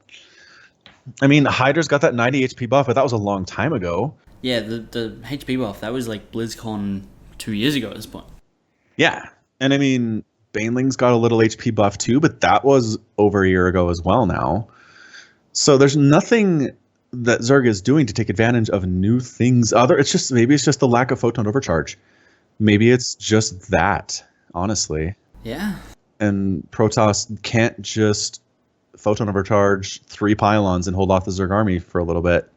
I mean, Hydra's got that 90 HP buff, but that was a long time ago. Yeah, the HP buff, that was like BlizzCon 2 years ago at this point. Yeah, and I mean, Baneling's got a little HP buff too, but that was over a year ago as well now. So there's nothing that Zerg is doing to take advantage of new things. Maybe it's just the lack of photon overcharge. Maybe it's just that, honestly. Yeah. And Protoss can't just photon overcharge 3 pylons and hold off the Zerg army for a little bit,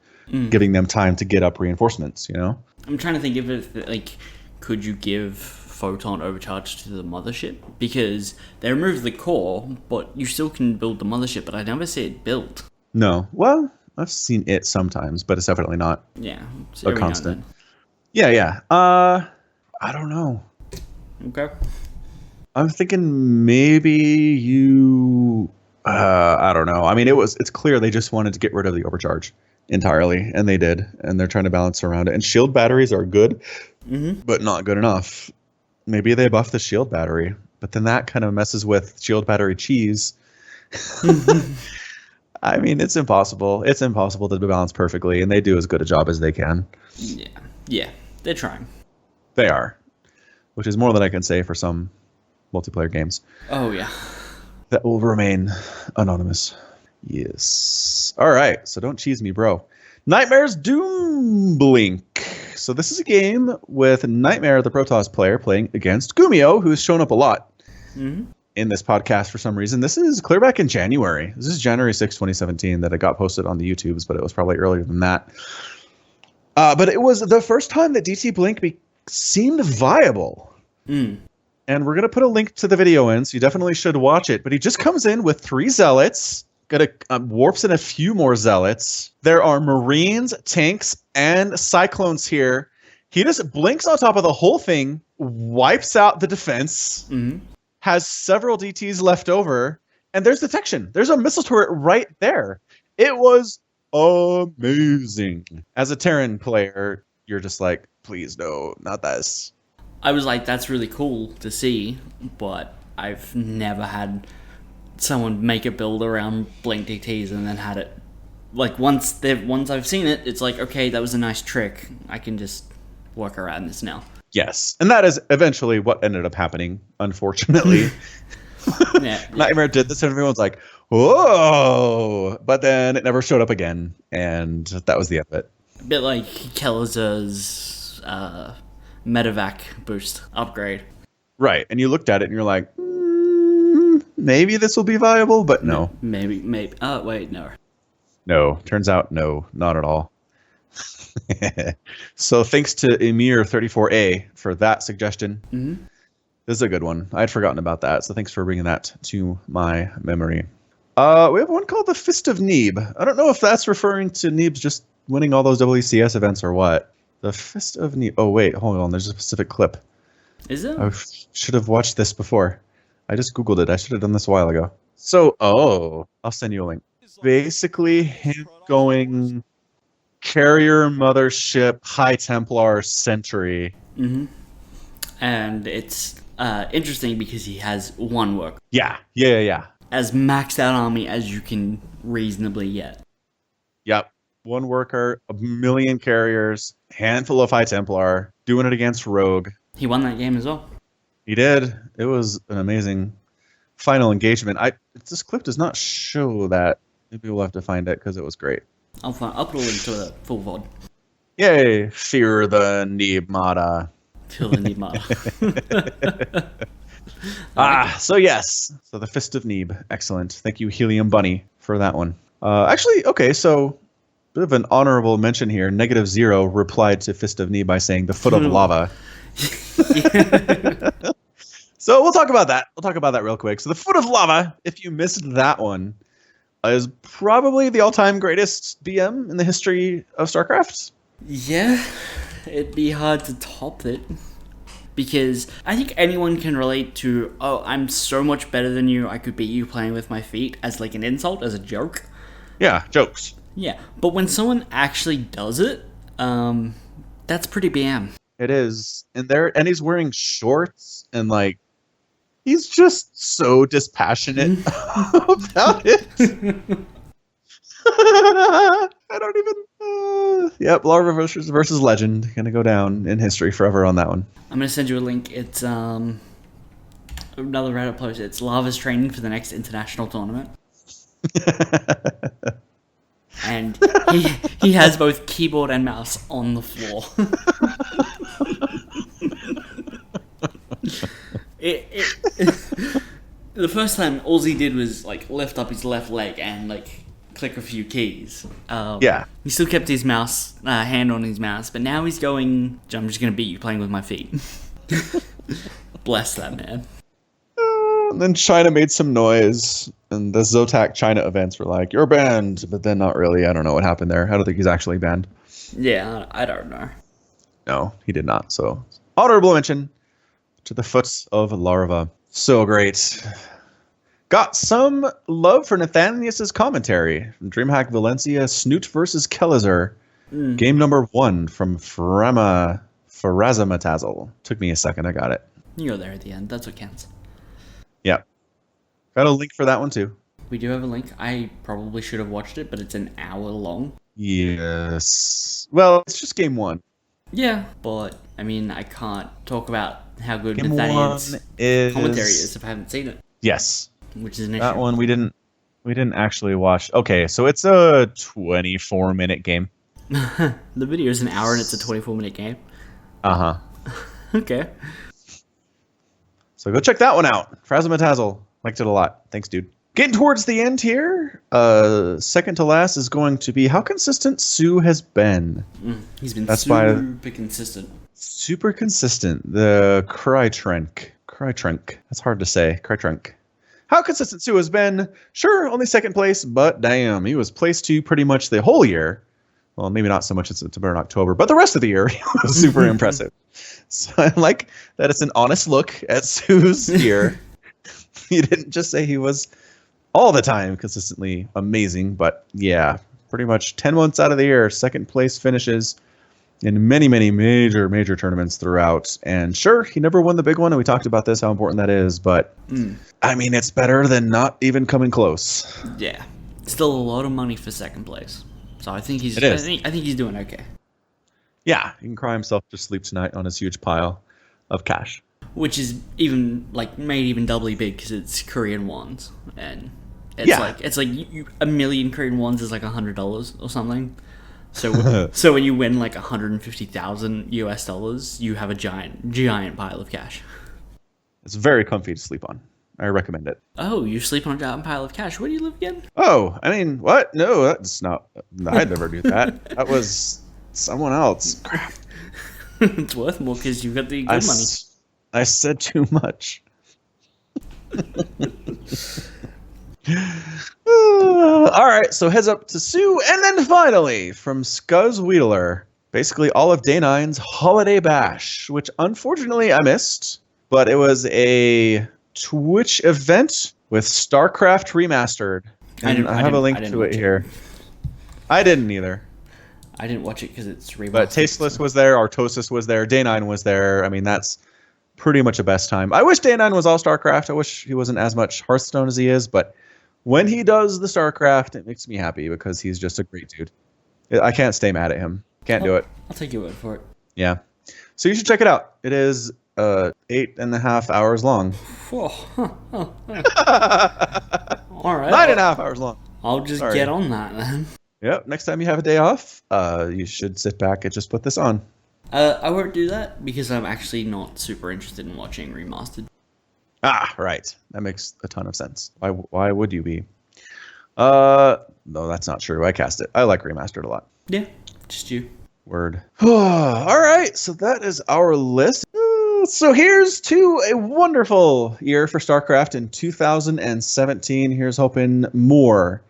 giving them time to get up reinforcements, you know? I'm trying to think of it, like, could you give photon overcharge to the mothership? Because they removed the core, but you still can build the mothership, but I never see it built. No. Well, I've seen it sometimes, but it's definitely not a constant. Yeah. I don't know. Okay. I'm thinking maybe you... I don't know. I mean, it's clear they just wanted to get rid of the overcharge entirely, and they did, and they're trying to balance around it. And shield batteries are good, but not good enough. Maybe they buff the shield battery, but then that kind of messes with shield battery cheese. I mean, it's impossible. It's impossible to balance perfectly, and they do as good a job as they can. Yeah, they're trying. They are, which is more than I can say for some multiplayer games. Oh, yeah. That will remain anonymous. Yes. All right, so don't cheese me, bro. Nightmare's Doom Blink. So this is a game with Nightmare, the Protoss player, playing against Gumio, who's shown up a lot in this podcast for some reason. This is clear back in January. This is January 6, 2017 that it got posted on the YouTubes, but it was probably earlier than that. But it was the first time that DT Blink seemed viable. And we're going to put a link to the video in, so you definitely should watch it. But he just comes in with 3 zealots, warps in a few more zealots. There are Marines, tanks, and Cyclones here. He just blinks on top of the whole thing, wipes out the defense, has several DTs left over, and there's detection. There's a missile turret right there. It was amazing. As a Terran player, you're just like, please no, not this. I was like, that's really cool to see, but I've never had someone make a build around Blink DTs and then had it. Like, once I've seen it, it's like, okay, that was a nice trick. I can just work around this now. Yes, and that is eventually what ended up happening, unfortunately. Nightmare did this, and everyone's like, whoa! But then it never showed up again, and that was the end of it. A bit like Kelazur's medevac boost upgrade. Right, and you looked at it and you're like, maybe this will be viable, but no. Maybe. Oh, wait, no. No, turns out no, not at all. So thanks to Emir34A for that suggestion. This is a good one. I had forgotten about that, so thanks for bringing that to my memory. We have one called the Fist of Neeb. I don't know if that's referring to Neeb's just winning all those WCS events or what. The Fist of Neeb. Oh, wait, hold on. There's a specific clip. Is it? I should have watched this before. I just Googled it. I should have done this a while ago. So, I'll send you a link. Basically, him going carrier mothership High Templar Sentry. Mm-hmm. And it's interesting because he has one worker. Yeah. As maxed out army as you can reasonably get. Yep. One worker, a million carriers, handful of High Templar, doing it against Rogue. He won that game as well. He did. It was an amazing final engagement. This clip does not show that. Maybe we'll have to find it because it was great. I'll put a link to the full VOD. Yay! Fear the Neebmata. Fear the Neebmata. So yes. So the Fist of Neeb. Excellent. Thank you, Helium Bunny, for that one. Actually, okay, so bit of an honorable mention here. -0 replied to Fist of Neeb by saying the Foot of Lava. So we'll talk about that. We'll talk about that real quick. So the Foot of Lava, if you missed that one, is probably the all-time greatest BM in the history of StarCraft. Yeah, it'd be hard to top it. Because I think anyone can relate to, oh, I'm so much better than you, I could beat you playing with my feet, as like an insult, as a joke. Yeah, jokes. Yeah, but when someone actually does it, that's pretty BM. It is. And he's wearing shorts and like he's just so dispassionate about it. I don't even yep, Larva versus Legend. Gonna go down in history forever on that one. I'm gonna send you a link. It's another Reddit post. It's Lava's training for the next international tournament. And he has both keyboard and mouse on the floor. The first time, all he did was like lift up his left leg and like click a few keys. Yeah. He still kept his mouse hand on his mouse, but now he's going, I'm just gonna beat you playing with my feet. Bless that man. And then China made some noise, and the Zotac China events were like, "You're banned," but then not really. I don't know what happened there. I don't think he's actually banned. Yeah, I don't know. No, he did not. So, honorable mention to the Foot of Larva. So great. Got some love for Nathanius's commentary from DreamHack Valencia, Snoot versus Kellizer. Game number 1 from Farazamatazel. Took me a second. I got it. You go there at the end. That's what counts. Yeah. Got a link for that one too. We do have a link. I probably should have watched it, but it's an hour long. Yes. Well, it's just game 1. Yeah, but I mean, I can't talk about how good Game Nathaniel's 1 is... commentary is if I haven't seen it. Yes. Which is an issue. That one we didn't actually watch. Okay, so it's a 24-minute game. The video is an hour and it's a 24-minute game. Uh-huh. Okay. So go check that one out. Frazzamatazzle. Liked it a lot. Thanks, dude. Getting towards the end here. Second to last is going to be how consistent Sue has been. He's been super consistent. Super consistent. The Crytrunk. That's hard to say. Crytrunk. How consistent Sue has been. Sure, only second place, but damn, he was placed 2 pretty much the whole year. Well, maybe not so much in September and October, but the rest of the year he was super impressive. So I like that it's an honest look at Sue's year. He didn't just say he was all the time consistently amazing, but yeah, pretty much 10 months out of the year, second place finishes in many, many major tournaments throughout. And sure, he never won the big one, and we talked about this, how important that is, but I mean, it's better than not even coming close. Yeah. Still a lot of money for second place. So I think he's It is. I think he's doing okay. Yeah, he can cry himself to sleep tonight on his huge pile of cash. Which is even like made even doubly big because it's Korean wons, and it's like a million Korean wons is like $100 or something. So when you win like $150,000 you have a giant pile of cash. It's very comfy to sleep on. I recommend it. Oh, you sleep on a giant pile of cash. Where do you live again? Oh, I mean, what? No, that's not. I'd never do that. That was someone else. Crap. It's worth more because you got the good money. I said too much. All right, so heads up to Sue, and then finally from Scuzz Wheeler, basically all of Day 9's Holiday Bash, which unfortunately I missed, but it was a Twitch event with StarCraft Remastered. I have a link to it here. I didn't either. I didn't watch it because it's remastered. But Tasteless was there, Artosis was there, Day 9 was there. I mean, that's pretty much a best time. I wish Day 9 was all StarCraft. I wish he wasn't as much Hearthstone as he is, but when he does the StarCraft, it makes me happy because he's just a great dude. I can't stay mad at him. Can't do it. I'll take your word for it. Yeah. So you should check it out. It is 8.5 hours long. All right. 9.5 hours long. I'll just get on that then. Yep. Next time you have a day off, you should sit back and just put this on. I won't do that because I'm actually not super interested in watching Remastered. Ah, right. That makes a ton of sense. Why would you be? No, that's not true. I cast it. I like Remastered a lot. Yeah, just you. Word. All right. So that is our list. So here's to a wonderful year for StarCraft in 2017. Here's hoping more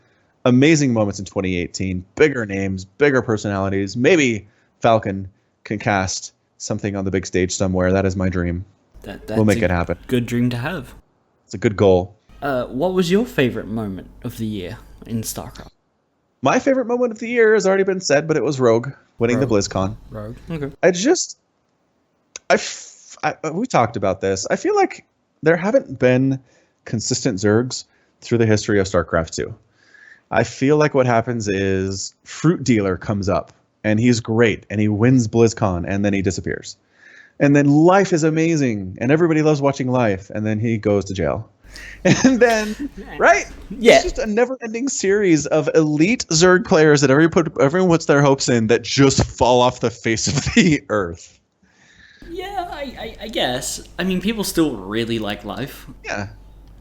amazing moments in 2018. Bigger names, bigger personalities. Maybe Falcon can cast something on the big stage somewhere. That is my dream. We'll make it happen. Good dream to have. It's a good goal. What was your favorite moment of the year in StarCraft? My favorite moment of the year has already been said, but it was Rogue winning the BlizzCon. Rogue. Okay. We talked about this. I feel like there haven't been consistent Zergs through the history of StarCraft 2. I feel like what happens is Fruit Dealer comes up and he's great and he wins BlizzCon and then he disappears. And then Life is amazing and everybody loves watching Life and then he goes to jail. And then, right? Yeah. It's just a never-ending series of elite Zerg players that everyone puts their hopes in that just fall off the face of the earth. Yeah, I guess. I mean, people still really like Life. Yeah.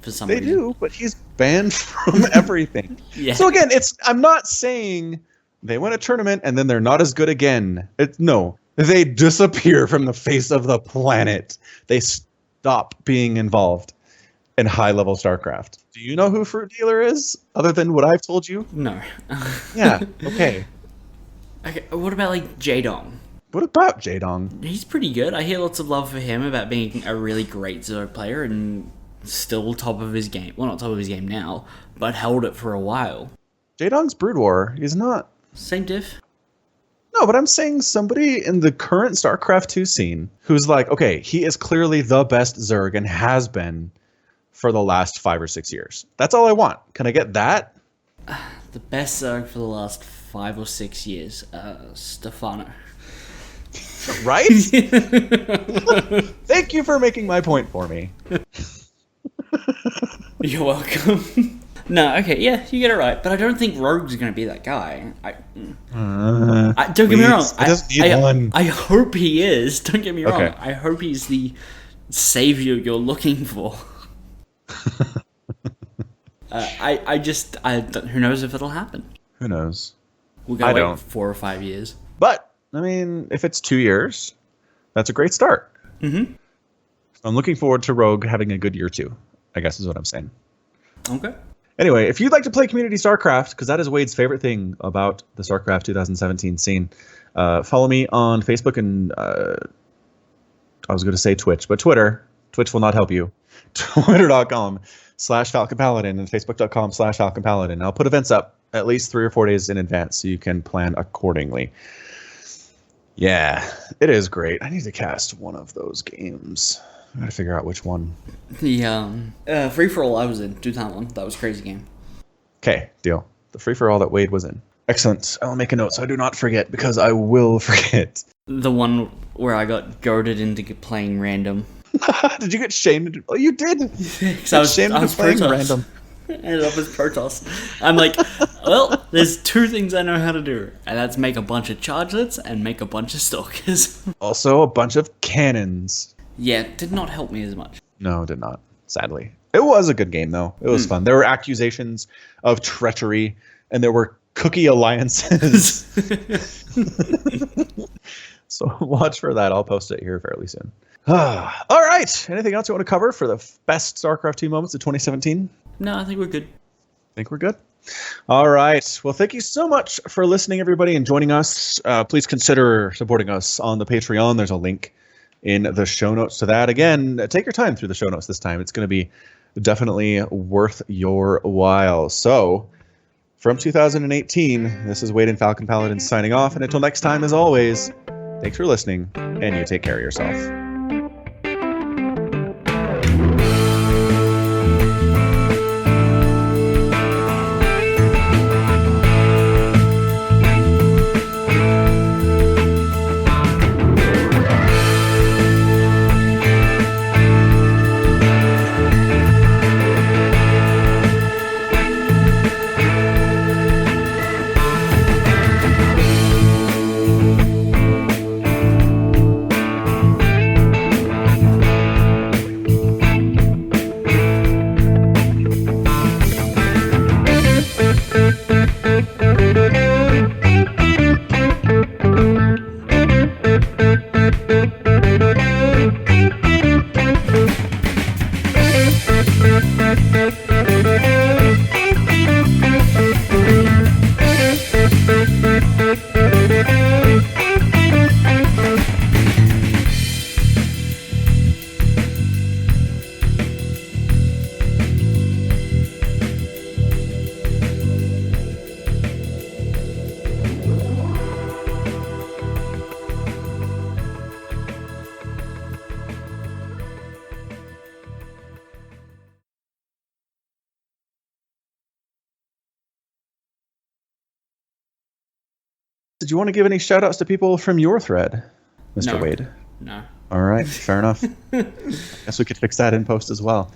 For some reason. They do, but he's banned from everything. Yeah. So again, I'm not saying they win a tournament and then they're not as good again. No. They disappear from the face of the planet. They stop being involved in high-level StarCraft. Do you know who Fruit Dealer is, other than what I've told you? No. Yeah, okay. Okay, what about, like, Jaedong? What about Jaedong? He's pretty good. I hear lots of love for him about being a really great Zerg player and still top of his game. Well, not top of his game now, but held it for a while. Jaedong's Brood War. He's not... Same diff? No, but I'm saying somebody in the current StarCraft 2 scene who's like, okay, he is clearly the best Zerg and has been for the last 5 or 6 years. That's all I want. Can I get that? The best Zerg for the last 5 or 6 years. Stefano. Right? Thank you for making my point for me. You're welcome. No, okay, yeah, you get it right. But I don't think Rogue's going to be that guy. Don't get me wrong. I hope he is. Don't get me wrong. Okay. I hope he's the savior you're looking for. Who knows if it'll happen? Who knows? We'll go wait 4 or 5 years. But, I mean, if it's 2 years, that's a great start. Mm-hmm. I'm looking forward to Rogue having a good year too, I guess is what I'm saying. Okay. Anyway, if you'd like to play Community StarCraft, because that is Wade's favorite thing about the StarCraft 2017 scene, follow me on Facebook and I was going to say Twitch, but Twitter. Twitch will not help you. Twitter.com/FalconPaladin and Facebook.com/FalconPaladin. I'll put events up at least 3 or 4 days in advance so you can plan accordingly. Yeah, it is great. I need to cast one of those games. I gotta figure out which one. The free-for-all I was in, 2001. That was a crazy game. Okay, deal. The free-for-all that Wade was in. Excellent. I'll make a note so I do not forget, because I will forget. The one where I got goaded into playing random. Did you get shamed? Oh, you did. Because I was shamed into playing Protoss. random. I ended up as Protoss. I'm like, well, there's 2 things I know how to do, and that's make a bunch of chargelets and make a bunch of stalkers. Also, a bunch of cannons. Yeah, it did not help me as much. No, it did not. Sadly, it was a good game though. It was fun. There were accusations of treachery, and there were cookie alliances. So watch for that. I'll post it here fairly soon. All right. Anything else you want to cover for the best StarCraft 2 moments of 2017? No, I think we're good. Think we're good? All right. Well, thank you so much for listening, everybody, and joining us. Please consider supporting us on the Patreon. There's a link in the show notes to that. Again, take your time through the show notes this time. It's going to be definitely worth your while. So From 2018, this is Wade and Falcon Paladin signing off. And until next time, as always, thanks for listening, and you take care of yourself. Did you want to give any shout outs to people from your thread, Mr. No. Wade? No. All right, fair enough. I guess we could fix that in post as well.